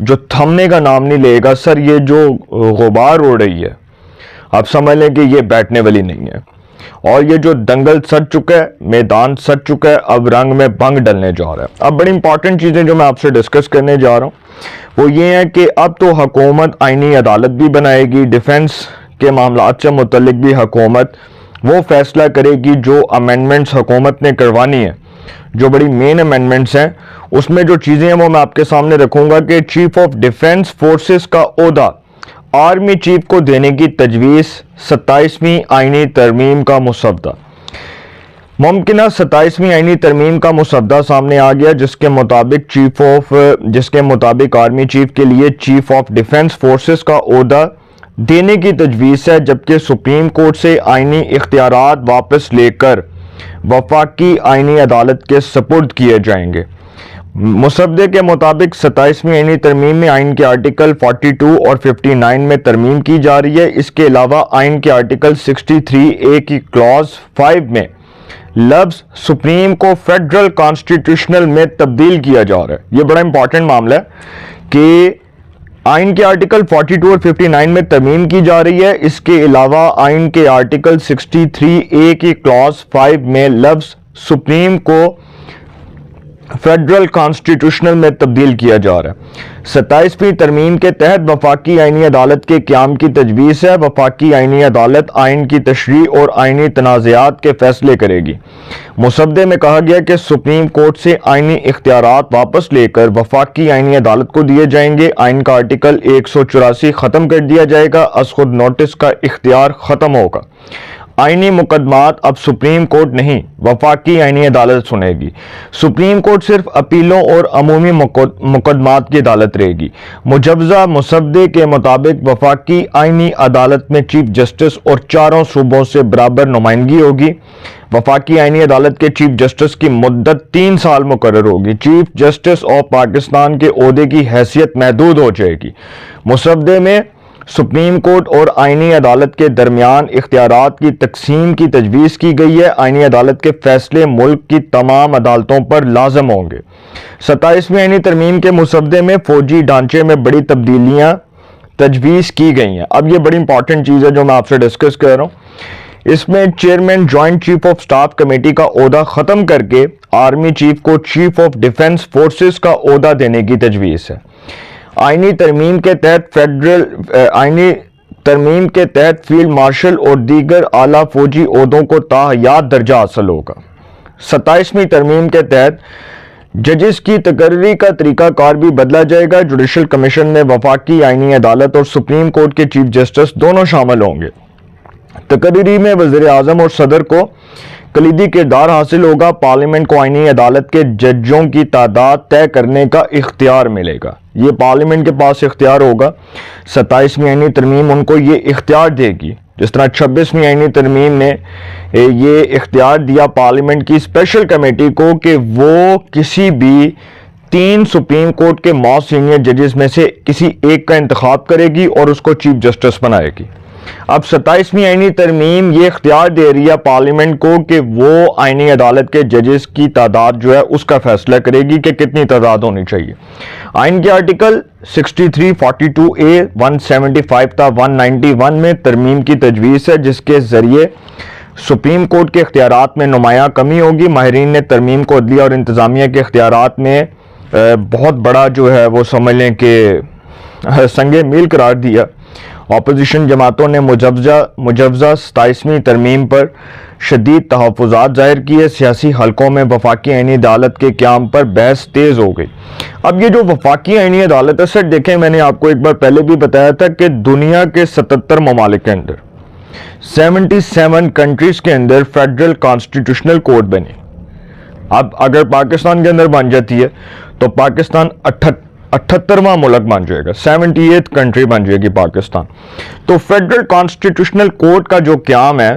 جو تھمنے کا نام نہیں لے گا. سر یہ جو غبار اڑ رہی ہے آپ سمجھ لیں کہ یہ بیٹھنے والی نہیں ہے, اور یہ جو دنگل سج چکا ہے, میدان سج چکا ہے, اب رنگ میں بھنگ ڈلنے جا رہا ہے. اب بڑی امپورٹنٹ چیزیں جو میں آپ سے ڈسکس کرنے جا رہا ہوں وہ یہ ہے کہ اب تو حکومت آئینی عدالت بھی بنائے گی, ڈیفنس کے معاملات سے متعلق بھی حکومت وہ فیصلہ کرے گی جو امینڈمنٹس حکومت نے کروانی ہے, جو بڑی مین امینڈمنٹس ہیں. اس میں جو چیزیں ہیں وہ میں آپ کے سامنے رکھوں گا کہ چیف آف ڈیفنس فورسز کا عہدہ آرمی چیف کو دینے کی تجویز, 27ویں آئینی ترمیم کا مسودہ. ممکنہ 27ویں آئینی ترمیم کا مسودہ سامنے آ گیا جس کے مطابق آرمی چیف کے لیے چیف آف ڈیفنس فورسز کا عہدہ دینے کی تجویز ہے, جبکہ سپریم کورٹ سے آئینی اختیارات واپس لے کر وفاقی آئینی عدالت کے سپرد کیے جائیں گے. مسودے کے مطابق 27ویں آئینی ترمیم میں آئین کے آرٹیکل 42 اور 59 میں ترمیم کی جا رہی ہے. اس کے علاوہ آئین کے آرٹیکل 63A کی کلاز 5 میں لفظ سپریم کو فیڈرل کانسٹیٹیوشنل میں تبدیل کیا جا رہا ہے. یہ بڑا امپورٹنٹ معاملہ ہے کہ آئین کے آرٹیکل 42 اور 59 میں ترمیم کی جا رہی ہے. اس کے علاوہ آئین کے آرٹیکل 63A کی کلاز 5 میں لفظ سپریم کو فیڈرل کانسٹیٹیوشنل میں تبدیل کیا جا رہا ہے. 27ویں ترمیم کے تحت وفاقی آئینی عدالت کے قیام کی تجویز ہے. وفاقی آئینی عدالت آئین کی تشریح اور آئینی تنازعات کے فیصلے کرے گی. مسودے میں کہا گیا کہ سپریم کورٹ سے آئینی اختیارات واپس لے کر وفاقی آئینی عدالت کو دیے جائیں گے. آئین کا آرٹیکل 184 ختم کر دیا جائے گا. از خود نوٹس کا اختیار ختم ہوگا. آئینی مقدمات اب سپریم کورٹ نہیں وفاقی آئینی عدالت سنے گی. سپریم کورٹ صرف اپیلوں اور عمومی مقدمات کی عدالت رہے گی. مجوزہ مسودے کے مطابق وفاقی آئینی عدالت میں چیف جسٹس اور چاروں صوبوں سے برابر نمائندگی ہوگی. وفاقی آئینی عدالت کے چیف جسٹس کی مدت 3 سال مقرر ہوگی. چیف جسٹس آف پاکستان کے عہدے کی حیثیت محدود ہو جائے گی. مسودے میں سپریم کورٹ اور آئینی عدالت کے درمیان اختیارات کی تقسیم کی تجویز کی گئی ہے. آئینی عدالت کے فیصلے ملک کی تمام عدالتوں پر لازم ہوں گے. 27ویں آئینی ترمیم کے مسودے میں فوجی ڈھانچے میں بڑی تبدیلیاں تجویز کی گئی ہیں. اب یہ بڑی امپورٹنٹ چیز ہے جو میں آپ سے ڈسکس کر رہا ہوں. اس میں chairman joint chief of staff committee کا عہدہ ختم کر کے آرمی چیف کو چیف آف ڈیفنس فورسز کا عہدہ دینے کی تجویز ہے. آئینی ترمیم کے تحت فیلڈ مارشل اور دیگر اعلیٰ فوجی عہدوں کو تاحیات درجہ حاصل ہوگا. 27ویں ترمیم کے تحت ججز کی تقرری کا طریقہ کار بھی بدلا جائے گا. جوڈیشل کمیشن میں وفاقی آئینی عدالت اور سپریم کورٹ کے چیف جسٹس دونوں شامل ہوں گے. تقرری میں وزیر اعظم اور صدر کو کلیدی کردار حاصل ہوگا. پارلیمنٹ کو آئینی عدالت کے ججوں کی تعداد طے کرنے کا اختیار ملے گا. یہ پارلیمنٹ کے پاس اختیار ہوگا. 27ویں آئینی ترمیم ان کو یہ اختیار دے گی, جس طرح 26ویں آئینی ترمیم نے یہ اختیار دیا پارلیمنٹ کی اسپیشل کمیٹی کو کہ وہ کسی بھی 3 سپریم کورٹ کے موسٹ سینئر ججز میں سے کسی ایک کا انتخاب کرے گی اور اس کو چیف جسٹس بنائے گی. اب 27ویں آئینی ترمیم یہ اختیار دے رہی ہے پارلیمنٹ کو کہ وہ آئینی عدالت کے ججز کی تعداد جو ہے اس کا فیصلہ کرے گی کہ کتنی تعداد ہونی چاہیے. آئین کے آرٹیکل 63, 42A, 175 تا 191 میں ترمیم کی تجویز ہے جس کے ذریعے سپریم کورٹ کے اختیارات میں نمایاں کمی ہوگی. ماہرین نے ترمیم کو عدلیہ اور انتظامیہ کے اختیارات میں بہت بڑا جو ہے وہ سمجھ لیں کہ سنگ میل قرار دیا. اپوزیشن جماعتوں نے مجوزہ 27ویں ترمیم پر شدید تحفظات ظاہر کیے. سیاسی حلقوں میں وفاقی آئینی عدالت کے قیام پر بحث تیز ہو گئی. اب یہ جو وفاقی آئینی عدالت ہے سر دیکھیں, میں نے آپ کو ایک بار پہلے بھی بتایا تھا کہ دنیا کے 77 ممالک کے اندر 77 کنٹریز کے اندر فیڈرل کانسٹیٹیوشنل کورٹ بنے. اب اگر پاکستان کے اندر بن جاتی ہے تو پاکستان 78واں ملک بن جائے گا, 78th کنٹری بن جائے گی پاکستان. تو فیڈرل کانسٹیٹیوشنل کورٹ کا جو قیام ہے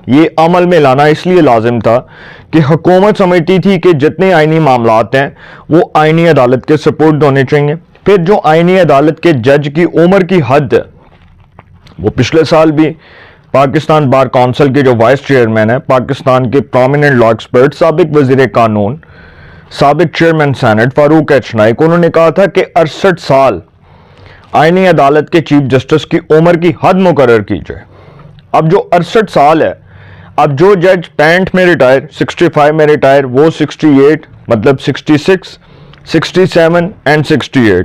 یہ عمل میں لانا اس لیے لازم تھا کہ حکومت سمجھتی تھی کہ جتنے آئینی معاملات ہیں وہ آئینی عدالت کے سپورٹ ہونے چاہیے. پھر جو آئینی عدالت کے جج کی عمر کی حد ہے وہ پچھلے سال بھی پاکستان بار کونسل کے جو وائس چیئرمین ہیں, پاکستان کے پرومیننٹ لا ایکسپرٹ, سابق وزیر قانون سابق چیئرمین سینٹ فاروق ایچ نائک، انہوں نے کہا تھا کہ 68 سال آئینی عدالت کے چیف جسٹس کی عمر کی حد مقرر کی جائے۔ اب جو 68 سال ہے، اب جو جج 65 میں ریٹائر، 65 میں ریٹائر، وہ 68 مطلب 66 67 اینڈ 68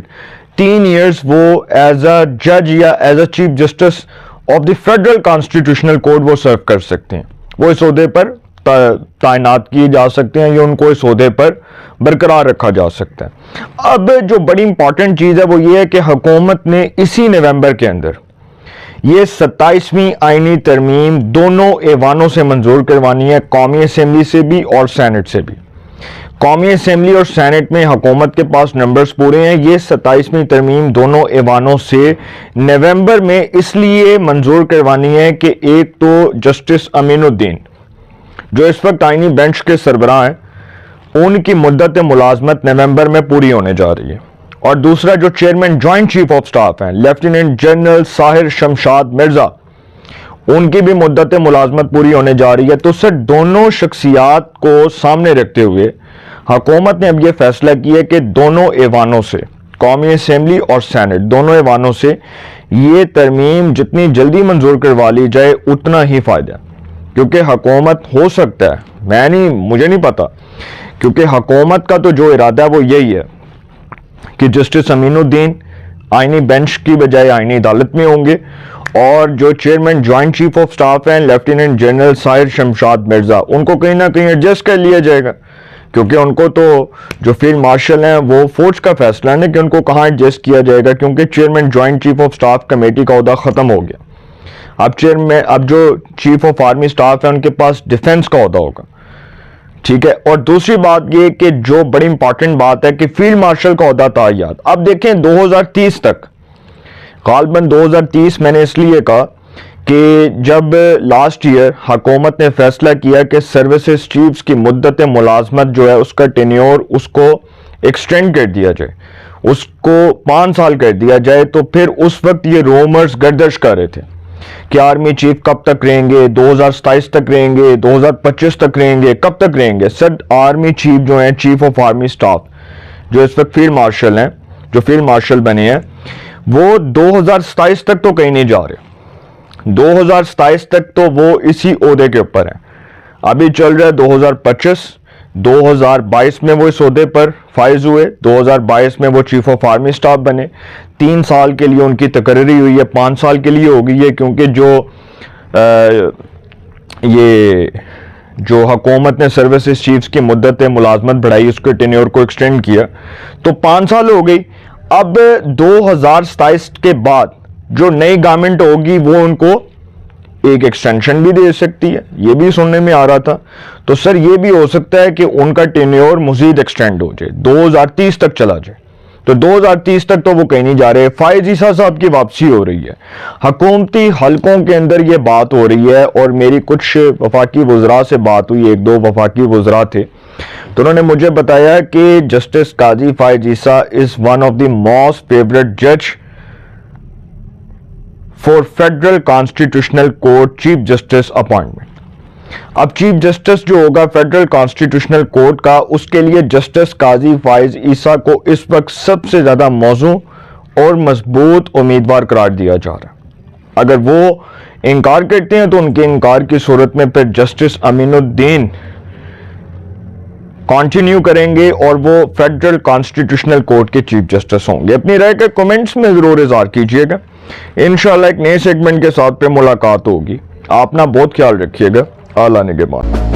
3 ایئرز وہ ایز اے جج یا as a chief justice of the federal constitutional court وہ سرو کر سکتے ہیں، وہ اس عہدے پر تعینات کیے جا سکتے ہیں یا ان کو اس عہدے پر برقرار رکھا جا سکتا ہے۔ اب جو بڑی امپورٹنٹ چیز ہے وہ یہ ہے کہ حکومت نے اسی نومبر کے اندر یہ 27ویں آئینی ترمیم دونوں ایوانوں سے منظور کروانی ہے، قومی اسمبلی سے بھی اور سینٹ سے بھی۔ قومی اسمبلی اور سینٹ میں حکومت کے پاس نمبرز پورے ہیں، یہ 27ویں ترمیم دونوں ایوانوں سے نومبر میں اس لیے منظور کروانی ہے کہ ایک تو جسٹس امین الدین جو اس وقت آئینی بینچ کے سربراہ ہیں، ان کی مدت ملازمت نومبر میں پوری ہونے جا رہی ہے، اور دوسرا جو chairman joint chief of staff ہیں لیفٹیننٹ جنرل ساحر شمشاد مرزا، ان کی بھی مدت ملازمت پوری ہونے جا رہی ہے۔ تو سر دونوں شخصیات کو سامنے رکھتے ہوئے حکومت نے اب یہ فیصلہ کیا ہے کہ دونوں ایوانوں سے، قومی اسمبلی اور سینٹ دونوں ایوانوں سے یہ ترمیم جتنی جلدی منظور کروا لی جائے اتنا ہی فائدہ ہے، کیونکہ حکومت ہو سکتا ہے، مجھے نہیں پتا، کیونکہ حکومت کا تو جو ارادہ ہے وہ یہی ہے کہ جسٹس امین الدین آئینی بینچ کی بجائے آئینی عدالت میں ہوں گے، اور جو chairman joint chief of staff ہیں لیفٹیننٹ جنرل ساحر شمشاد مرزا، ان کو کہیں نہ کہیں ایڈجسٹ کر لیا جائے گا، کیونکہ ان کو تو جو فیلڈ مارشل ہیں وہ فورس کا فیصلہ ہے کہ ان کو کہاں ایڈجسٹ کیا جائے گا، کیونکہ chairman joint chief of staff committee کا عہدہ ختم ہو گیا۔ اب جو چیف آف آرمی سٹاف ہے ان کے پاس ڈیفنس کا عہدہ ہوگا، ٹھیک ہے۔ اور دوسری بات یہ کہ جو بڑی امپورٹنٹ بات ہے کہ فیلڈ مارشل کا عہدہ تھا یاد، اب دیکھیں 2030 تک، غالباً 2030 میں نے اس لیے کہا کہ جب لاسٹ ایئر حکومت نے فیصلہ کیا کہ سروسز چیفز کی مدت ملازمت جو ہے اس کا ٹینیور اس کو ایکسٹینڈ کر دیا جائے، اس کو 5 سال کر دیا جائے، تو پھر اس وقت یہ رومرز گردش کر رہے تھے کہ آرمی چیف کب تک رہیں گے، 2027 تک رہیں گے، 2025 تک رہیں گے، کب تک رہیں گے۔ سر آرمی چیف جو ہیں، چیف آف آرمی سٹاف جو اس وقت فیلڈ مارشل ہیں، جو فیلڈ مارشل بنے ہیں، وہ 2027 تک تو کہیں نہیں جا رہے، 2027 تک تو وہ اسی عہدے کے اوپر ہیں۔ ابھی چل رہا ہے 2025، 2022 میں وہ اس عہدے پر فائز ہوئے، 2022 میں وہ چیف آف آرمی سٹاف بنے، 3 سال کے لیے ان کی تقرری ہوئی ہے، 5 سال کے لیے ہو گئی ہے، کیونکہ جو حکومت نے سروسز چیفز کی مدت ملازمت بڑھائی، اس کے ٹینیور کو ایکسٹینڈ کیا، تو 5 سال ہو گئی۔ اب 2027 کے بعد جو نئی گورنمنٹ ہوگی وہ ان کو ایک ایکسٹینشن بھی دے سکتی ہے، یہ بھی سننے میں آ رہا تھا، تو سر یہ بھی ہو سکتا ہے کہ ان کا ٹینیور مزید ایکسٹینڈ ہو جائے، 2030 تک چلا جائے، تو 2030 تک تو وہ کہیں نہیں جا رہے۔ فائز عیسیٰ صاحب کی واپسی ہو رہی ہے، حکومتی حلقوں کے اندر یہ بات ہو رہی ہے، اور میری کچھ وفاقی وزراء سے بات ہوئی، 1-2 وفاقی وزراء تھے، تو انہوں نے مجھے بتایا کہ justice Qazi Faez Isa is one of the most favourite جج for federal constitutional court chief justice appointment. اب چیف جسٹس جو ہوگا فیڈرل کانسٹیٹیوشنل کورٹ کا، اس کے لیے جسٹس قاضی فائز عیسیٰ کو اس وقت سب سے زیادہ موزوں اور مضبوط امیدوار قرار دیا جا رہا ہے۔ اگر وہ انکار کرتے ہیں تو ان کے انکار کی صورت میں پھر جسٹس امین الدین کنٹینیو کریں گے اور وہ فیڈرل کانسٹیٹیوشنل کورٹ کے چیف جسٹس ہوں گے۔ اپنی رائے کے کمنٹس میں ضرور اظہار کیجئے گا، انشاءاللہ ایک نئے سیگمنٹ کے ساتھ پہ ملاقات ہوگی۔ آپ نا بہت خیال رکھیے گا، اللہ نگہبان۔